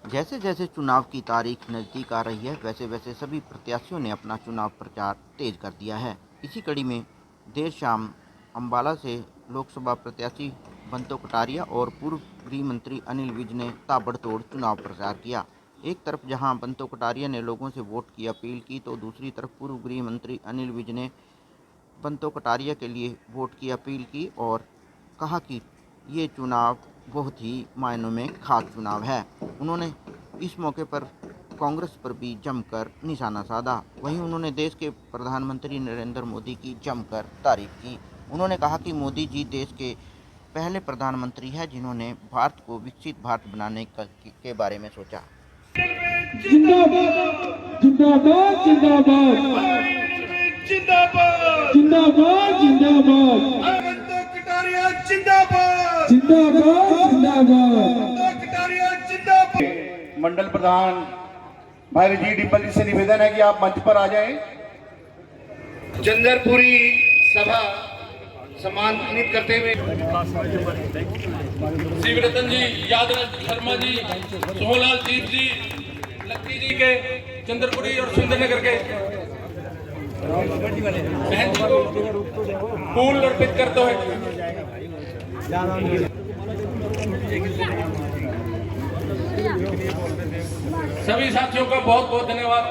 जैसे जैसे चुनाव की तारीख नज़दीक आ रही है, वैसे वैसे सभी प्रत्याशियों ने अपना चुनाव प्रचार तेज कर दिया है। इसी कड़ी में देर शाम अम्बाला से लोकसभा प्रत्याशी बंतो कटारिया और पूर्व गृह मंत्री अनिल विज ने ताबड़तोड़ चुनाव प्रचार किया। एक तरफ जहां बंतो कटारिया ने लोगों से वोट की अपील की, तो दूसरी तरफ पूर्व गृह मंत्री अनिल विज ने बंतो कटारिया के लिए वोट की अपील की और कहा कि ये चुनाव बहुत ही मायनों में खास चुनाव है। उन्होंने इस मौके पर कांग्रेस पर भी जमकर निशाना साधा। वहीं उन्होंने देश के प्रधानमंत्री नरेंद्र मोदी की जमकर तारीफ की। उन्होंने कहा कि मोदी जी देश के पहले प्रधानमंत्री हैं जिन्होंने भारत को विकसित भारत बनाने के बारे में सोचा। जिंदाबाद जिंदाबाद जिंदाबाद जिंदाबाद जिंदाबाद जिंदाबाद बंतो कटारिया जिंदाबाद जिंदाबाद जिंदाबाद बंतो कटारिया जिंदाबाद। मंडल प्रधान भाई जी डिम्पल जी से निवेदन है कि आप मंच पर आ जाएं। चंद्रपुरी सभा सम्मानित करते हुए शिवरतन जी, यादराज शर्मा जी, सोहलाल दीप जी, लक्की जी के चंद्रपुरी और सुंदरनगर के बहन जी को फूल अर्पित करते हुए सभी साथियों का बहुत बहुत धन्यवाद।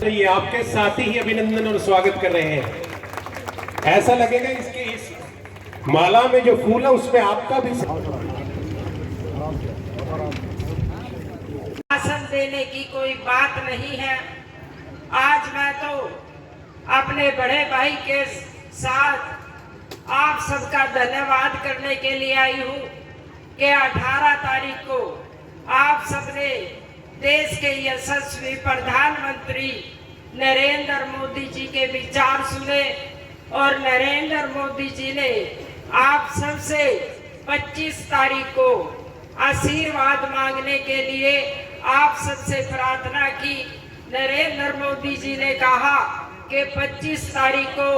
ये आपके साथी ही अभिनंदन और स्वागत कर रहे हैं। ऐसा लगेगा इसके इस माला में जो फूल है उसमें आपका भी भाषण देने की कोई बात नहीं है। आज मैं तो अपने बड़े भाई के साथ आप सबका धन्यवाद करने के लिए आई हूँ कि 18 तारीख को आप सबने देश के यशस्वी प्रधानमंत्री नरेंद्र मोदी जी के विचार सुने और नरेंद्र मोदी जी ने आप सबसे 25 तारीख को आशीर्वाद मांगने के लिए आप सबसे प्रार्थना की। नरेंद्र मोदी जी ने कहा कि 25 तारीख को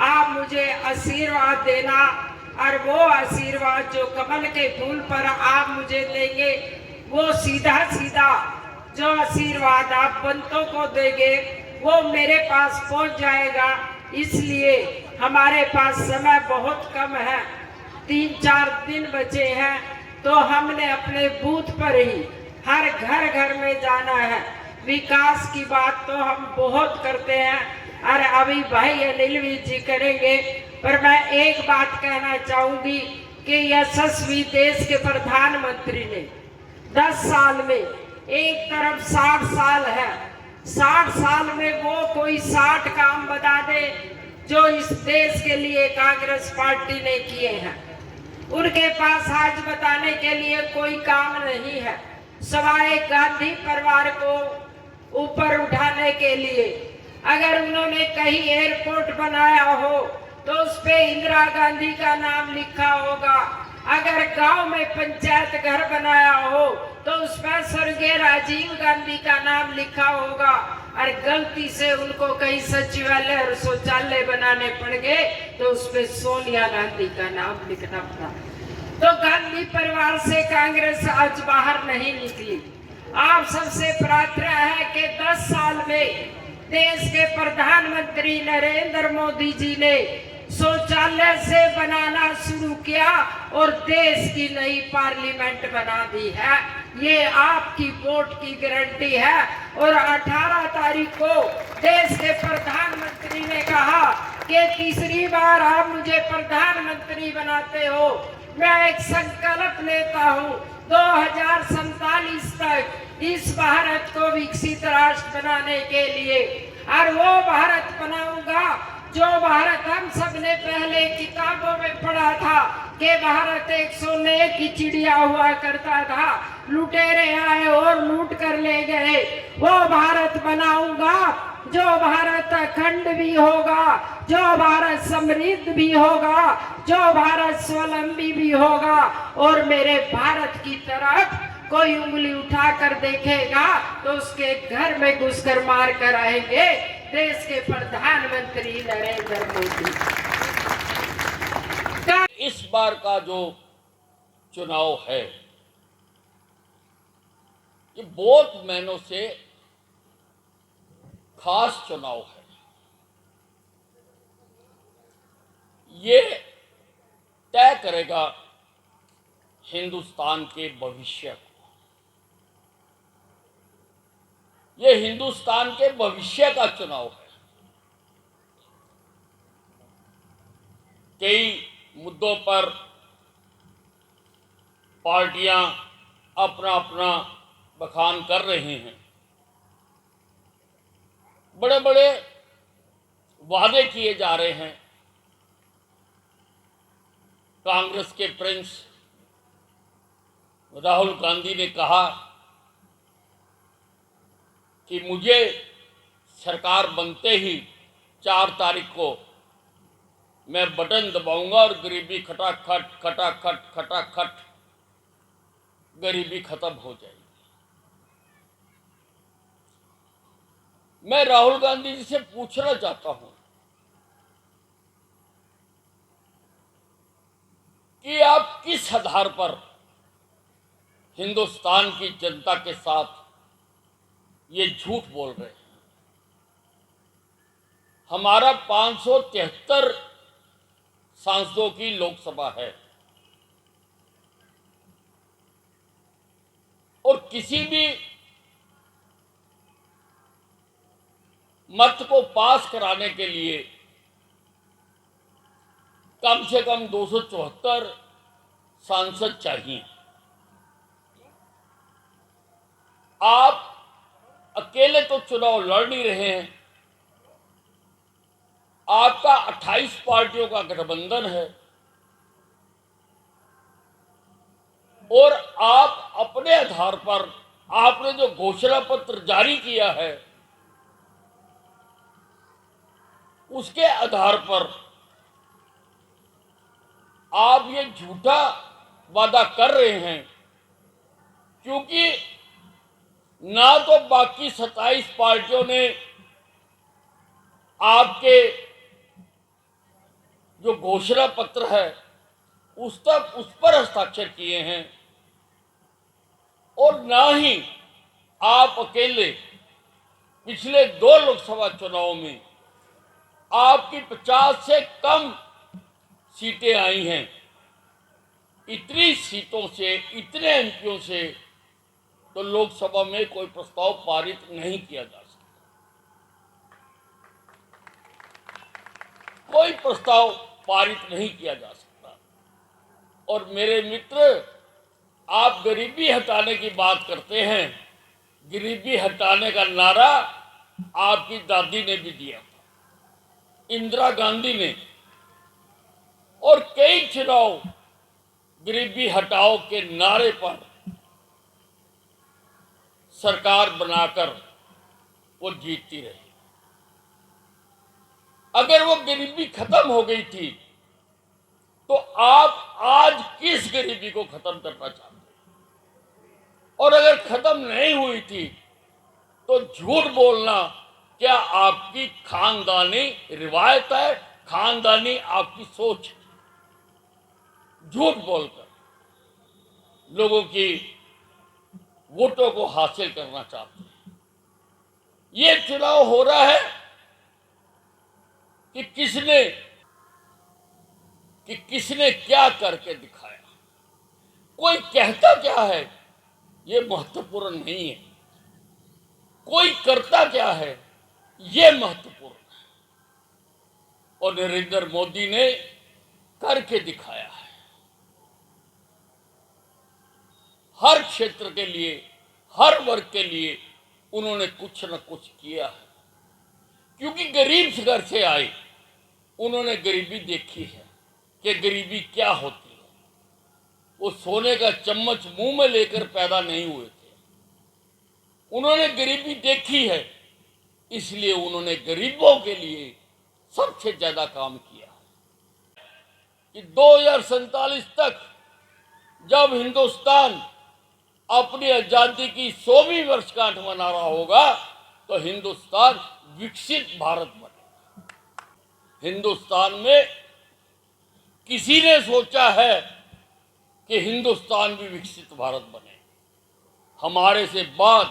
आप मुझे आशीर्वाद देना और वो आशीर्वाद जो कमल के फूल पर आप मुझे देंगे वो सीधा सीधा जो आशीर्वाद आप बंतों को देंगे वो मेरे पास पहुंच जाएगा। इसलिए हमारे पास समय बहुत कम है, 3-4 दिन बचे हैं, तो हमने अपने बूथ पर ही हर घर घर में जाना है। विकास की बात तो हम बहुत करते हैं और अभी भाई अनिल विज जी करेंगे, पर मैं एक बात कहना चाहूंगी कि यशस्वी देश के प्रधानमंत्री ने 10 साल में एक तरफ 60 साल है, 60 साल में वो कोई 60 काम बता दे जो इस देश के लिए कांग्रेस पार्टी ने किए हैं। उनके पास आज बताने के लिए कोई काम नहीं है, सवाए गांधी परिवार को ऊपर उठाने के लिए। अगर उन्होंने कहीं एयरपोर्ट बनाया हो तो उस पे इंदिरा गांधी का नाम लिखा होगा। अगर गांव में पंचायत घर बनाया हो तो उस पर स्वर्गीय राजीव गांधी का नाम लिखा होगा। और गलती से उनको कहीं सचिवालय और शौचालय बनाने पड़ गए तो उस पर सोनिया गांधी का नाम लिखना पड़ा। तो गांधी परिवार से कांग्रेस आज बाहर नहीं निकली। आप सबसे प्रार्थना है कि 10 साल में देश के प्रधानमंत्री नरेंद्र मोदी जी ने शौचालय से बनाना शुरू किया और देश की नई पार्लियामेंट बना दी है। ये आपकी वोट की गारंटी है। और 18 तारीख को देश के प्रधानमंत्री ने कहा कि तीसरी बार आप मुझे प्रधानमंत्री बनाते हो, मैं एक संकल्प लेता हूँ 2047 तक इस भारत को विकसित राष्ट्र बनाने के लिए, और वो भारत बनाऊंगा जो भारत हम सबने पहले किताबों में पढ़ा था कि भारत एक सोने की चिड़िया हुआ करता था, लुटेरे आए और लूट कर ले गए। वो भारत बनाऊंगा जो भारत अखंड भी होगा, जो भारत समृद्ध भी होगा, जो भारत स्वावलंबी भी होगा। और मेरे भारत की तरफ कोई उंगली उठा कर देखेगा तो उसके घर में घुसकर मार कर आएंगे देश के प्रधानमंत्री नरेंद्र मोदी। इस बार का जो चुनाव है, ये बहुत महीनों से खास चुनाव है। ये तय करेगा हिंदुस्तान के भविष्य को। ये हिंदुस्तान के भविष्य का चुनाव है। कई मुद्दों पर पार्टियां अपना अपना बखान कर रहे हैं, बड़े बड़े वादे किए जा रहे हैं। कांग्रेस के प्रिंस राहुल गांधी ने कहा कि मुझे सरकार बनते ही 4 तारीख को मैं बटन दबाऊंगा और गरीबी खटाखट खटाखट खटाखट गरीबी खत्म हो जाएगी। मैं राहुल गांधी जी से पूछना चाहता हूं कि आप किस आधार पर हिंदुस्तान की जनता के साथ ये झूठ बोल रहे हैं। हमारा 573 सांसदों की लोकसभा है और किसी भी मत को पास कराने के लिए कम से कम 274 सांसद चाहिए। आप अकेले तो चुनाव लड़ नहीं रहे हैं, आपका 28 पार्टियों का गठबंधन है और आप अपने आधार पर आपने जो घोषणा पत्र जारी किया है उसके आधार पर आप ये झूठा वादा कर रहे हैं, क्योंकि ना तो बाकी 27 पार्टियों ने आपके जो घोषणा पत्र है उस पर हस्ताक्षर किए हैं और ना ही आप अकेले पिछले 2 लोकसभा चुनावों में आपकी 50 से कम सीटें आई हैं। इतनी सीटों से, इतने एमपीओं से तो लोकसभा में कोई प्रस्ताव पारित नहीं किया जा सकता। कोई प्रस्ताव पारित नहीं किया जा सकता। और मेरे मित्र, आप गरीबी हटाने की बात करते हैं। गरीबी हटाने का नारा आपकी दादी ने भी दिया था, इंदिरा गांधी ने, और कई चुनाव गरीबी हटाओ के नारे पर सरकार बनाकर वो जीतती रही। अगर वो गरीबी खत्म हो गई थी तो आप आज किस गरीबी को खत्म करना चाहते हैं? और अगर खत्म नहीं हुई थी तो झूठ बोलना क्या आपकी खानदानी रिवायत है, खानदानी आपकी सोच है? झूठ बोलकर लोगों की वोटों को हासिल करना चाहते हैं। ये चुनाव हो रहा है कि किसने क्या करके दिखाया। कोई कहता क्या है ये महत्वपूर्ण नहीं है, कोई करता क्या है ये महत्वपूर्ण है। और नरेंद्र मोदी ने करके दिखाया है। हर क्षेत्र के लिए, हर वर्ग के लिए उन्होंने कुछ न कुछ किया है, क्योंकि गरीब से घर से आए, उन्होंने गरीबी देखी है कि गरीबी क्या होती है। वो सोने का चम्मच मुंह में लेकर पैदा नहीं हुए थे, उन्होंने गरीबी देखी है, इसलिए उन्होंने गरीबों के लिए सबसे ज्यादा काम किया कि 2047 तक जब हिंदुस्तान अपनी आजादी की 100वीं वर्षगांठ मना रहा होगा तो हिंदुस्तान विकसित भारत बनेगा। हिंदुस्तान में किसी ने सोचा है कि हिंदुस्तान भी विकसित भारत बने। हमारे से बाद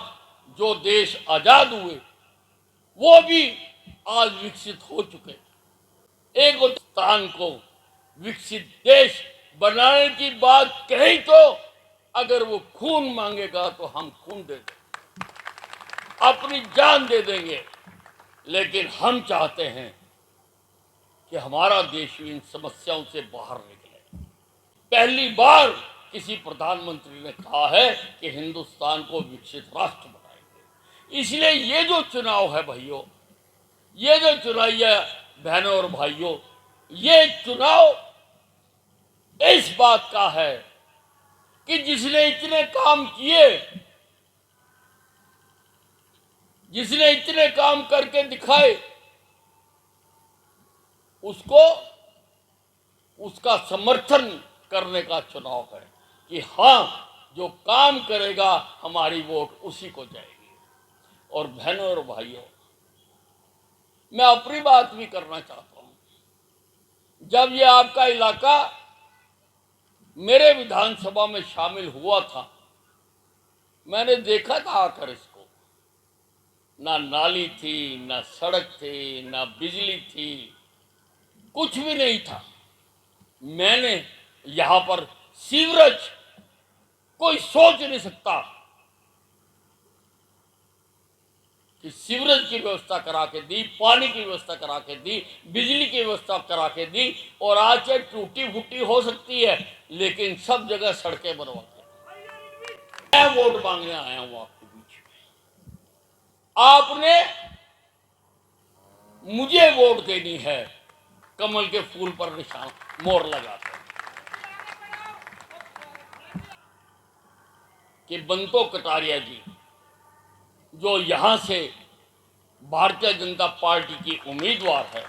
जो देश आजाद हुए वो भी आज विकसित हो चुके। एक हिंदुस्तान को विकसित देश बनाने की बात कही तो अगर वो खून मांगेगा तो हम खून दे देंगे, अपनी जान दे देंगे। लेकिन हम चाहते हैं कि हमारा देश इन समस्याओं से बाहर निकले। पहली बार किसी प्रधानमंत्री ने कहा है कि हिंदुस्तान को विकसित राष्ट्र बनाएंगे। इसलिए ये जो चुनाव है भाइयों, ये जो चुनाव है बहनों और भाइयों, ये चुनाव इस बात का है कि जिसने इतने काम किए, जिसने इतने काम करके दिखाए, उसको उसका समर्थन करने का चुनाव है कि हाँ, जो काम करेगा हमारी वोट उसी को जाएगी। और बहनों और भाइयों, मैं अपनी बात भी करना चाहता हूं। जब ये आपका इलाका मेरे विधानसभा में शामिल हुआ था, मैंने देखा था आकर इसको, ना नाली थी, ना सड़क थी, ना बिजली थी, कुछ भी नहीं था। मैंने यहां पर सीवरेज, कोई सोच नहीं सकता कि सीवरेज की व्यवस्था करा के दी, पानी की व्यवस्था करा के दी, बिजली की व्यवस्था करा के दी। और आज चाहे टूटी फूटी हो सकती है लेकिन सब जगह सड़कें बनवा के। मैं वोट मांगने आया हूं आपके बीच में। आपने मुझे वोट देनी है कमल के फूल पर निशान मोहर लगाकर कि बंतो कटारिया जी जो यहां से भारतीय जनता पार्टी की उम्मीदवार है,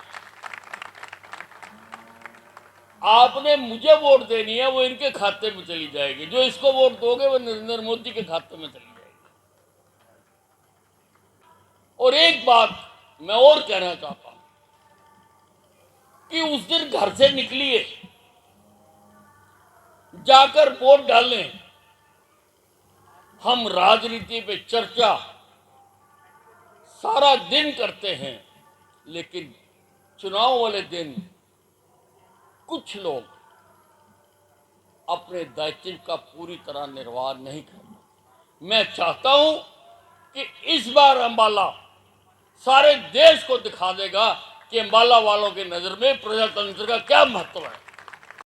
आपने मुझे वोट देनी है, वो इनके खाते में चली जाएगी। जो इसको वोट दोगे वो नरेंद्र मोदी के खाते में चली जाएगी। और एक बात मैं और कहना चाहता हूं कि उस दिन घर से निकलिए, जाकर वोट डालें। हम राजनीति पे चर्चा सारा दिन करते हैं, लेकिन चुनाव वाले दिन कुछ लोग अपने दायित्व का पूरी तरह निर्वाह नहीं करते। मैं चाहता हूं कि इस बार अंबाला सारे देश को दिखा देगा कि अंबाला वालों की नजर में प्रजातंत्र का क्या महत्व है।